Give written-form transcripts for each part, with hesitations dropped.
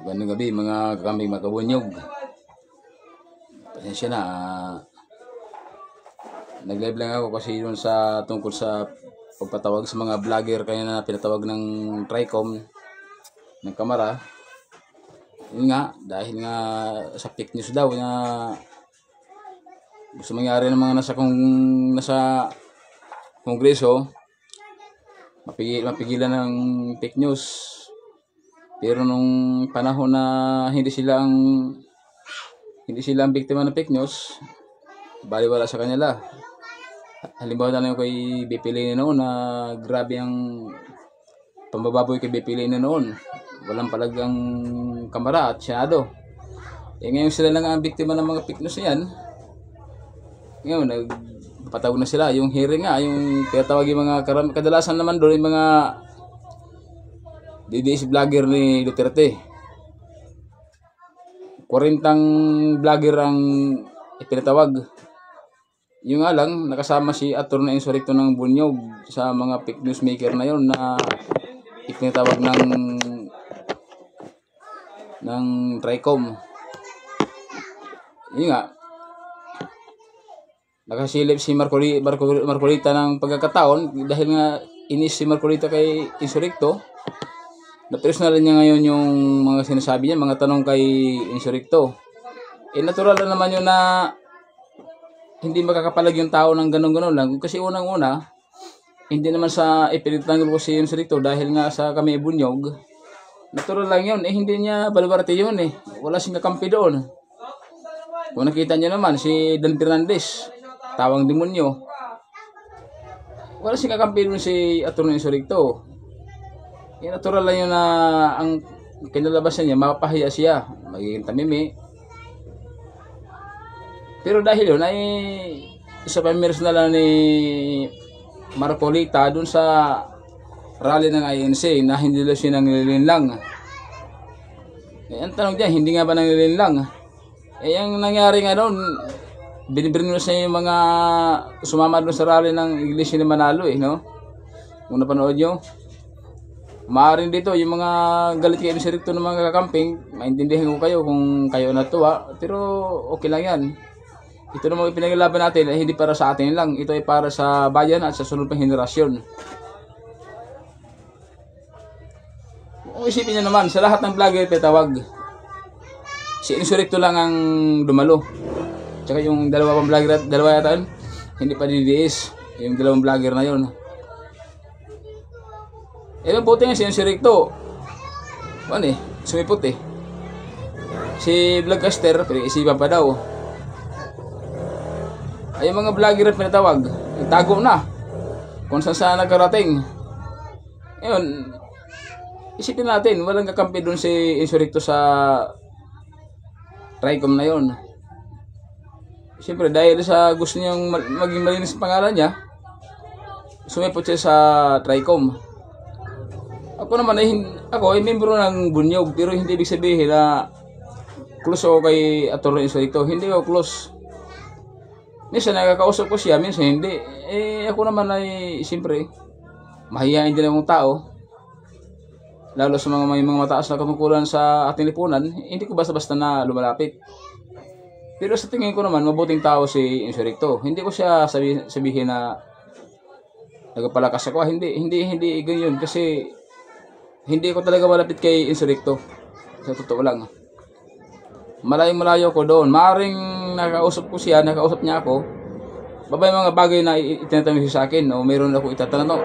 Magandang gabi mga kambing makabunyog. Pasensya na. Nag-live lang ako kasi yun sa tungkol sa pagpatawag sa mga vlogger kaya na pinatawag ng Tricom ng kamera. Yun nga, dahil nga sa fake news daw na gusto mangyari ng mga nasa kongreso, mapigilan ng fake news. Pero nung panahon na hindi sila ang biktima ng fake news, baliwala sa kanila. Halimbawa na lang kay BP Lane noon na grabe ang pambababoy kay BP Lane noon. Walang palagang kamara at senado. Ngayon sila lang ang biktima ng mga fake news yan. Ngayon, nagpatawag na sila. Yung hearing nga, yung kaya tawag yung mga kadalasan naman doon yung mga DDS vlogger ni Duterte. 40 vlogger ang ipinatawag. Yung nga lang, nakasama si Atty. Insurrecto ng Bunyog sa mga fake news maker na yon na ipinatawag ng Tricom. Yun nga, nakasilip si Marcolita ng pagkakataon dahil nga inis si Marcolita kay Insurrecto. Na-personal niya ngayon yung mga sinasabi niya, mga tanong kay Insurrecto. Natural lang naman yun na hindi makakapalag yung tao ng ganun-ganun lang. Kasi unang-una, hindi naman sa ipinitanggol ko si Insurrecto dahil nga sa kami Bunyog. Natural lang yun. Hindi niya balbarte yun eh. Wala siyang kakampi doon. Kung nakita niyo naman, si Dan Fernandez, tawang demonyo. Wala siyang kakampi doon si Atty. Insurrecto. Natural lang yun na ang kinalabasan niya, mapapahiya siya, magiging tamimi. Pero dahil yun ay isa personal ni Marcolita dun sa rally ng INC na hindi lang siya nanglilinlang. Ang tanong dyan, hindi nga ba nanglilinlang? Ang nangyari nga doon, binibrinus niya yung mga sumama doon sa rally ng Iglesia ni Manalo no? Kung napanood nyo. Maaaring dito, yung mga galit kayo sa rito ng mga kakamping, maintindihan ko kayo kung kayo natuwa, pero okay lang yan. Ito naman ipinaglaban natin ay hindi para sa atin lang, ito ay para sa bayan at sa sunod pang henerasyon. Kung isipin nyo naman, sa lahat ng vlogger pinatawag, si Insurrecto lang ang dumalo. Tsaka yung dalawa yata yun, hindi pa DDS, yung dalawang vlogger na yun. Buti nga si Insurrecto. Sumipot eh. Si Vlogcaster, pinag-isipan pa daw. Ay mga vlogger at pinatawag, nagtago na. Kung saan nagkarating. Ngayon, isipin natin, walang kakampi doon si Insurrecto sa Tricom na yon. Siyempre, dahil sa gusto niyang maging malinis ang pangalan niya, sumipot siya sa Tricom. Ako naman ay membro ng Bunyog, pero hindi ibig sabihin na close ako kay Atty. Insurrecto. Hindi ako close. Minsan nakakausap ko siya, minsan hindi. Ako naman ay siyempre mahihain din akong tao. Lalo sa may mga mataas na katungkulan sa ating lipunan, hindi ko basta-basta na lumalapit. Pero sa tingin ko naman, mabuting tao si Insurrecto. Hindi ko siya sabihin na nagpalakas ako. Hindi ganyan kasi hindi ko talaga malapit kay Insurrecto. Sa totoo lang. Malayo ko doon. Maaring nakausap niya ako. Babay mga bagay na itinatanong siya sa akin. O mayroon ako itinatanong.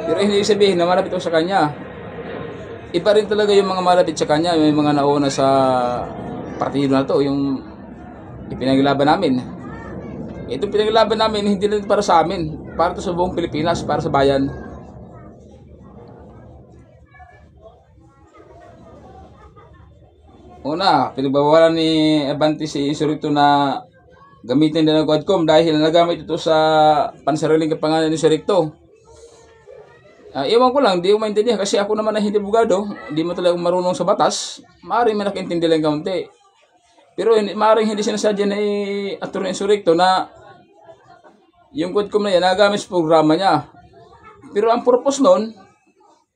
Pero hindi sabihin na malapit ako sa kanya. Iba rin talaga yung mga malapit sa kanya. May mga nauna sa partido na to. Yung ipinaglaban namin. Itong pinaglaban namin, hindi lang para sa amin. Para to sa buong Pilipinas. Para sa bayan. Una, pinagbawalan ni Abante si Insurrecto na gamitin din ng Quadcom dahil nagamit ito sa pansariling kapangalan ni Insurrecto. Iwan ko lang, di ko maintindihan kasi ako naman na hindi bugado, hindi mo talaga marunong sa batas, maaaring may nakaintindi lang kaunti. Pero maaaring hindi sinasadya ni Atty. Insurrecto na yung Quadcom na yan nagamit sa programa niya. Pero ang purpose nun,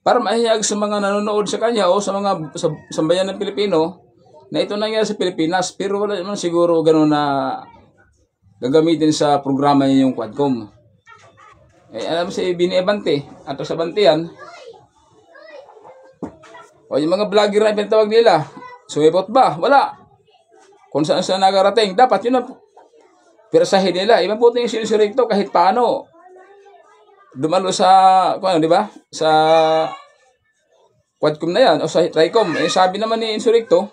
para mahihayag sa mga nanonood sa kanya o sa mga sambayan ng Pilipino na ito nangyari sa Pilipinas, pero wala naman siguro gano'n na gagamitin sa programa niya yung Quadcom. Alam si Bini Abante, ato sa Bantian, o yung mga vlogger na pinatawag nila, sumipot ba? Wala. Kung saan saan nagarating, dapat yun ang pirasahin nila. Ibang puto yung sinusurikto kahit paano. Dumalo sa, kung ano, di ba? Sa Quadcom na yan, o sa Tricom. Sabi naman ni Insurrecto,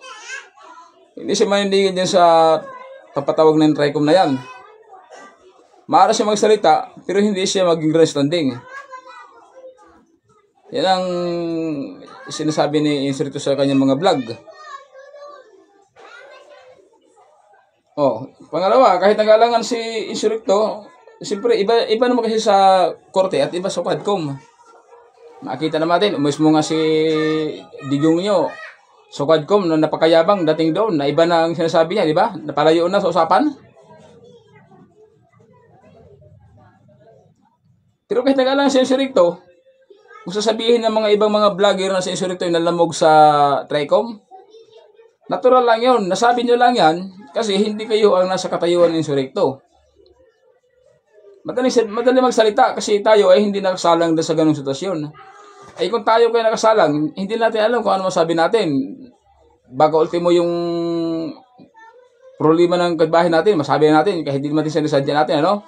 hindi siya manindigin dyan sa papatawag ng Tricom na yan. Maaari siya magsalita, pero hindi siya mag-grand standing. Yan ang sinasabi ni Insurrecto sa kanyang mga vlog. Pangalawa, kahit nag-alangan si Insurrecto, siyempre iba naman kasi sa korte at iba sa Quadcom. Makita naman natin, mismo nga si Digong nyo, sa Quadcom, na napakayabang dating doon, na iba na ang sinasabi niya, di ba? Napalayo na sa usapan. Pero kahit nag-alangan si Insurrecto, kung sasabihin ng mga ibang mga vlogger na si Insurrecto yung nalamog sa Tricom, natural lang yun. Nasabi nyo lang yan kasi hindi kayo ang nasa katayuan ng Insurrecto. Madali magsalita kasi tayo ay hindi nakasalang sa ganung sitwasyon. Ay kung tayo kayo nakasalang, hindi natin alam kung ano masabi natin. Bago ultimo yung problema ng kadbahin natin, masabi natin kahit hindi natin sinasadya natin, ano?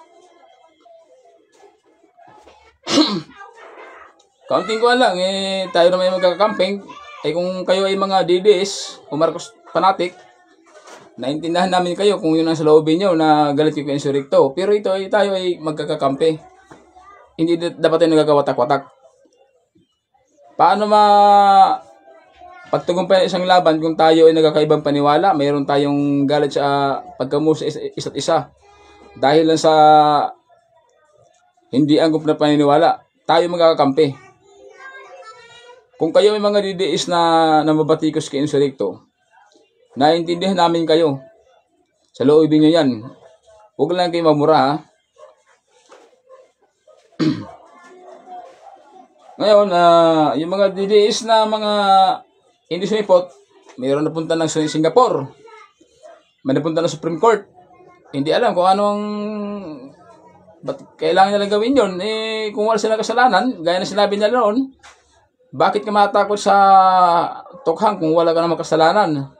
Kaunting ko lang, tayo naman yung magkakamping. Kung kayo ay mga DDS o Marcos fanatic, naintindahan namin kayo kung yun ang sa loobin nyo na galit kayo kay Insurrecto. Pero ito ay tayo ay magkakakampi. Hindi dapat tayo nagkakawatak-watak. Paano pagtagumpay ng isang laban kung tayo ay nagkakaibang paniwala? Mayroon tayong galit sa pagkamusta isa't isa. Dahil lang sa hindi anggap na paniniwala, tayo magkakakampi. Kung kayo may mga DDS na mabatikos kay Insurrecto, naiintindihan namin kayo. Sa loobin nyo yan. Huwag lang kayo mamura, ha? Ngayon, yung mga DDS na mga hindi sumipot, mayroon napunta ng Singapore. May napunta ng Supreme Court. Hindi alam kung anong ba't kailangan nilang gawin yun. Kung wala silang kasalanan, gaya na sinabi nila noon, bakit ka matakot sa tukhang kung wala ka namang kasalanan?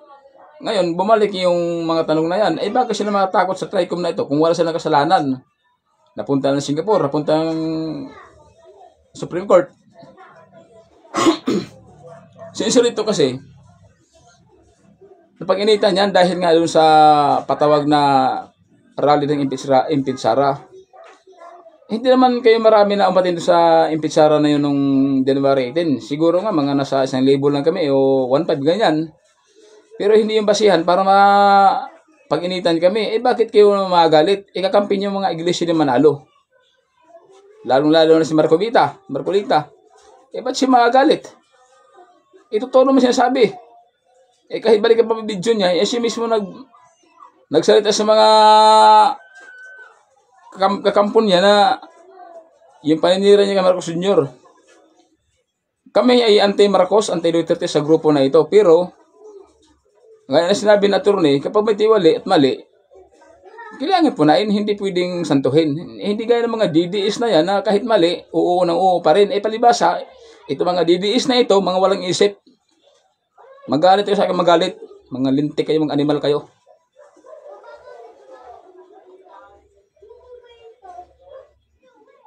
Ngayon, bumalik yung mga tanong na yan. Bakit sila matakot sa Tricom na ito kung wala silang kasalanan? Napunta ng Singapore, napunta ng Supreme Court. Si Insurrecto kasi, napag-initan yan dahil nga doon sa patawag na rally ng Impid Sara. Hindi naman kayo marami na umatin sa Impid Sara na yun nung January 18. Siguro nga mga nasa 1,000 lang kami o 1,500 ganyan. Pero hindi yung basihan para pag-initan kami. Bakit kayo magalit? Ikakampi nyo mga iglesia ni Manalo. Lalong-lalo na si Marcolita. Ba't siya magalit? Ito totoo naman sinasabi. Kahit balik ka pa video niya, siya mismo nagsalita sa mga kakampon niya na yung paninira niya kay Marcos Jr. Kami ay anti-Marcos, anti-Duterte sa grupo na ito. Pero, gaya na sinabi na attorney, kapag may tiwali at mali, kailangan punain, hindi pwedeng santuhin. Hindi gaya ng mga DDS na yan na kahit mali, oo ng oo pa rin. Palibasa, ito mga DDS na ito, mga walang isip. Magalit kayo sa akin, magalit. Mga lintik kayo, mga animal kayo.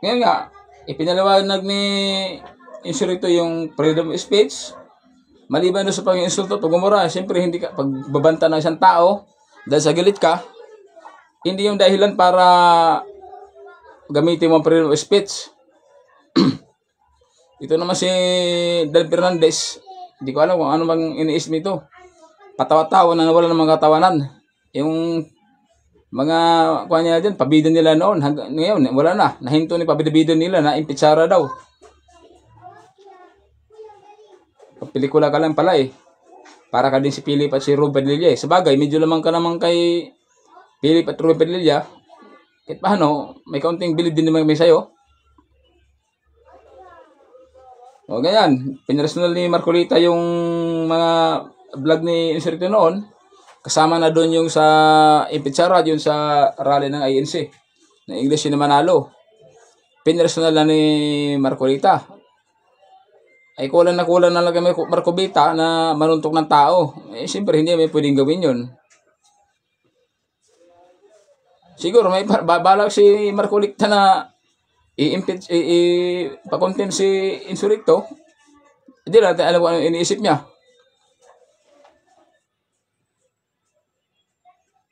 Ngayon nga, ipinaliwanag ni Insurrecto yung freedom of speech. Maliban doon sa pag-insulto, pag-umura, siyempre hindi ka, pagbabanta ng isang tao, dahil sa galit ka, hindi yung dahilan para gamitin mo ang freedom of speech. Ito naman si Del Fernandez, hindi ko alam kung ano bang iniisip nito. Patawa-tawa na nawala ng mga katawanan. Yung mga kuha niya dyan, pabida nila noon. Ngayon, wala na. Nahinto ni pabida nila na Impid Sara daw. Pelikula ka lang pala eh. Para ka din si Philip at si Ruben Padilla eh. Sabagay, medyo lamang ka naman kay Philip at Ruben Padilla. Kahit paano, may kaunting bilib din naman may sayo. O ganyan, pinrersonal ni Marcolita yung mga vlog ni Insurrecto noon. Kasama na doon yung sa Ipitsara, yung sa rally ng INC. Na English na Manalo. Pinrersonal na ni Marcolita. Ay kulang na lang kay Marcolita na manuntok ng tao. Eh siyempre hindi may pwedeng gawin yun. Siguro may balak si Marcolita na i-impeach, pa-contempt si Insurrecto. Hindi natin alam kung ano iniisip niya.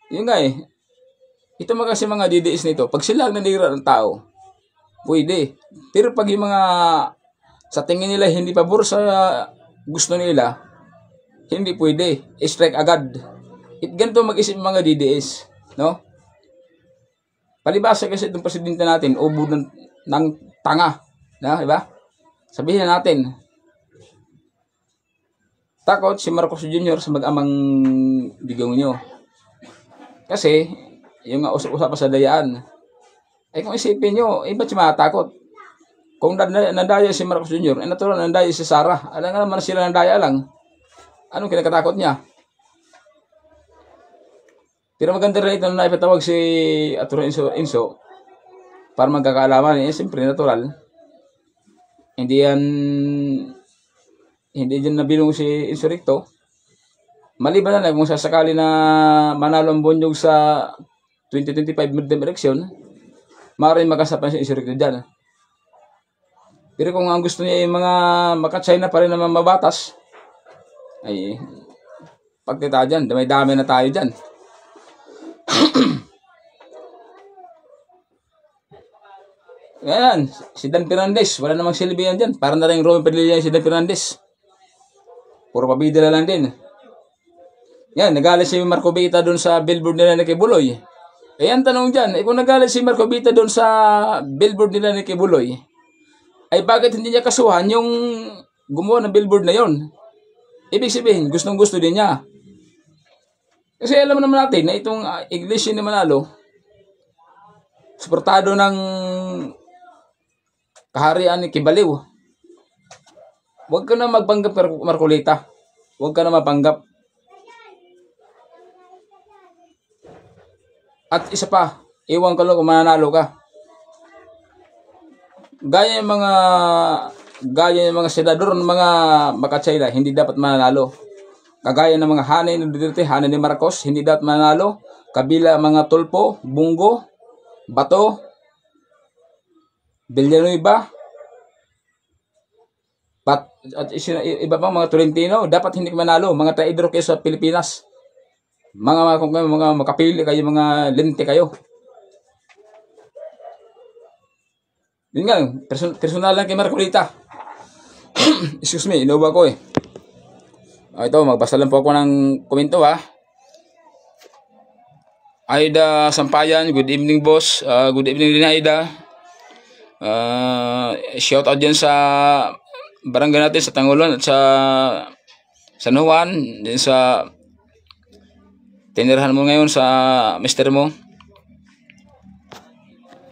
Yun nga eh. Ito kasi mga DDS nito, pag sila ang nanira ng tao, pwede. Pero pag yung mga sa tingin nila hindi pabor sa gusto nila, hindi pwede. I-strike agad. Ganito mag-isip mga DDS. No? Palibasa kasi itong presidente natin, ubo ng tanga. Na, diba? Sabihin na natin. Takot si Marcos Jr. sa mag-amang bigong nyo. Kasi, yung usap-usap sa dayaan. Eh kung isipin nyo, ba't siya matakot? Kung nandaya si Marcos Jr., natural nandaya si Sara. Alam nga naman sila nandaya lang. Anong kinakatakot niya? Pero maganda rin ito na ipatawag si Atty. Inso para magkakaalaman. Eh, siyempre, natural. Hindi dyan nabilong si Insurrecto. Maliban na lang kung sasakali na manalo ang Bonyog sa 2025 midterm election, maaaring makasapan si Insurrecto dyan. Pero kung ang gusto niya yung mga maka-China pa rin naman mabatas, ay pagkita dyan, damay-dami na tayo dyan. Ayan, si Dan Fernandez, wala namang silbi yan dyan. Parang na rin Romy Padilla si Dan Fernandez. Puro pabida lang din. Yan, nagalit si Marcolita doon sa billboard nila ni Kibuloy. Eh, ang tanong dyan, kung nagalit si Marcolita doon sa billboard nila ni Kibuloy, ay bakit hindi niya kasuhan yung gumawa ng billboard na yon? Ibig sabihin, gustong-gusto din niya. Kasi alam naman natin na itong Iglesia ni Manalo, suportado ng kaharian ni Kibaliw. Huwag ka na magpanggap, Marcolita. Huwag ka na mapanggap. At isa pa, iwan ko lang kung mananalo ka. Gaya yung mga senador ng mga maka-China, hindi dapat mananalo. Kagaya ng mga hanay ng Duterte, hanay ni Marcos, hindi dapat mananalo. Kabila mga Tulpo, Bungo, Bato, Villanueva, at iba pang mga Tolentino, dapat hindi manalo. Mga traidor kayo sa Pilipinas. Mga makapili kayo, mga lente kayo. Yun nga, personal lang kay Marcolita. Excuse me, inuwa ko eh. Ito, magbasa lang po ako ng komento ha. Aida Sampayan, good evening boss. Good evening din Aida. Shout out dyan sa barangay natin sa Tangulon at sa San Juan. Din sa tinirahan mo ngayon sa mister mo.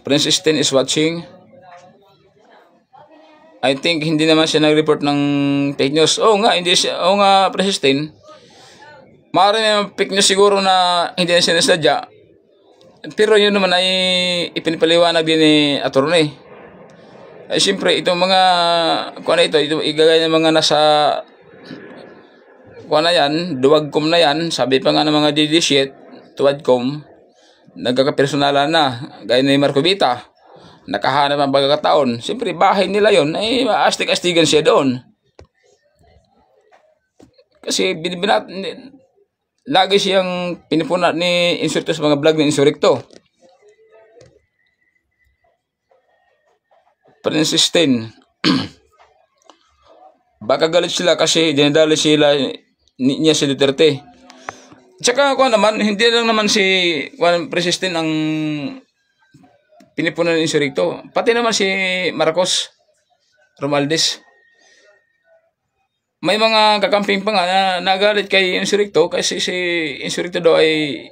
Princess Ten is watching. I think hindi naman siya nag-report ng fake news. Oo nga, hindi siya. Oo nga, Princess Ten. Maaaring fake news siguro na hindi na siya nasadya. Pero yun naman ay ipinipaliwanag din ni attorney. Ay siyempre, itong mga kuha na ito igagay ng mga nasa kuha na yan, duwagcom na yan, sabi pa nga ng mga DD-shit, tuwadcom, nagkakapersonalan na, gaya ni Marcolita, nakahanap ang pagkakataon. Siyempre, bahay nila yon ay astig-astigan siya doon. Kasi, lagi siyang pinipuna ni Insurrecto sa mga vlog ni Insurrecto. Princess Ten. Baka galit sila kasi dinadali sila niya si Duterte. Tsaka ako naman, hindi lang naman si Princess Ten ang pinipunan ni Insurrecto. Pati naman si Marcos Romualdez. May mga kakamping pa nga na nagalit kay Insurrecto kasi si Insurrecto daw ay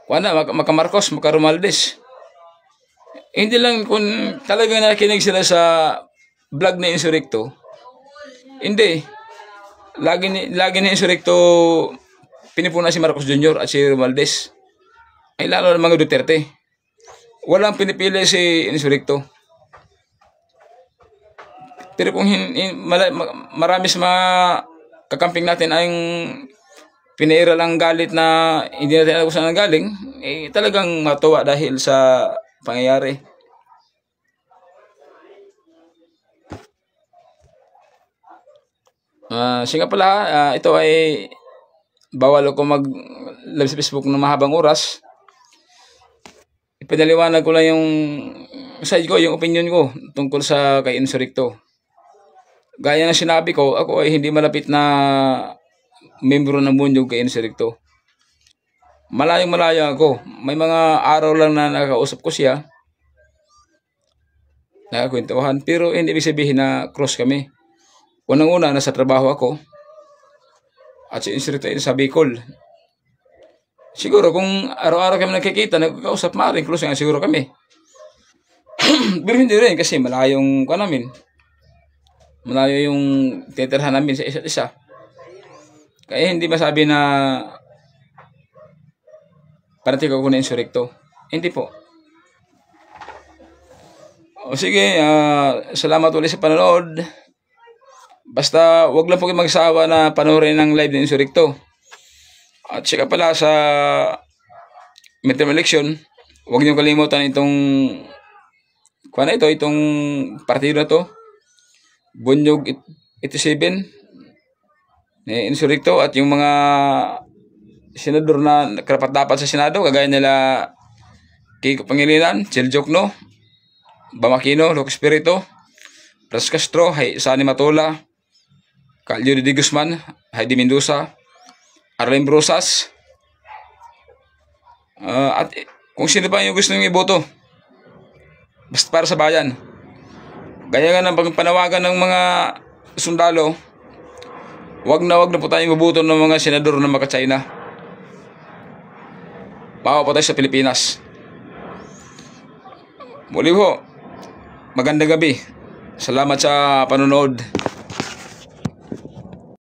maka Marcos, maka Romualdez. Hindi lang kung talagang nakinig sila sa vlog ni Insurrecto, hindi. Lagi ni Insurrecto pinipuna si Marcos Jr. at si Romualdez. Ay lalo ng mga Duterte. Walang pinipili si Insurrecto. Pero kung marami sa mga kakamping natin ay pinaira lang galit na hindi natin alam kung saan galing, eh talagang matuwa dahil sa pangyayari. Siya nga pala, ito ay bawal ako mag-live sa Facebook ng mahabang oras. Ipinaliwanag ko lang yung side ko, yung opinion ko tungkol sa kay Insurrecto. Gaya na sinabi ko, ako ay hindi malapit na membro ng Bunyog kay Insurrecto. Malayong malayo ako. May mga araw lang na nakakausap ko siya, nakakwentuhan, pero hindi ibig sabihin na cross kami. Unang-una, nasa trabaho ako. At si Insurrecto ay sa Bicol. Siguro kung araw-araw kami nakikita, nagkakausap, maaaring close nga siguro kami. Pero hindi rin kasi malayong ka namin. Malayo yung titirhan namin sa isa't isa. Kaya hindi masabi na parating ako na Insurrecto. Hindi po. O sige, salamat ulit sa panonood. Basta wag lang po kayo magsawa na panoorin ng live ng Insurrecto. At saka pala sa midterm election, wag niyo kalimutan itong itong partido na to, Bunyog 87 ni Insurrecto, at yung mga senador na karapat-dapat sa Senado, kagaya nila Kiko Pangilinan, Chel Jokno, Bamakino, Loco Espiritu, Pras Castro, Sani Matola, Calio de Guzman, Heidi Mendoza, Arlen Brosas, at kung sino pa yung gusto nyo iboto, basta para sa bayan. Gaya nga ng panawagan ng mga sundalo, wag na po tayong iboto ng mga senador na maka-China. Bawa pa tayo sa Pilipinas. Muli ho, magandang gabi. Salamat sa panonood.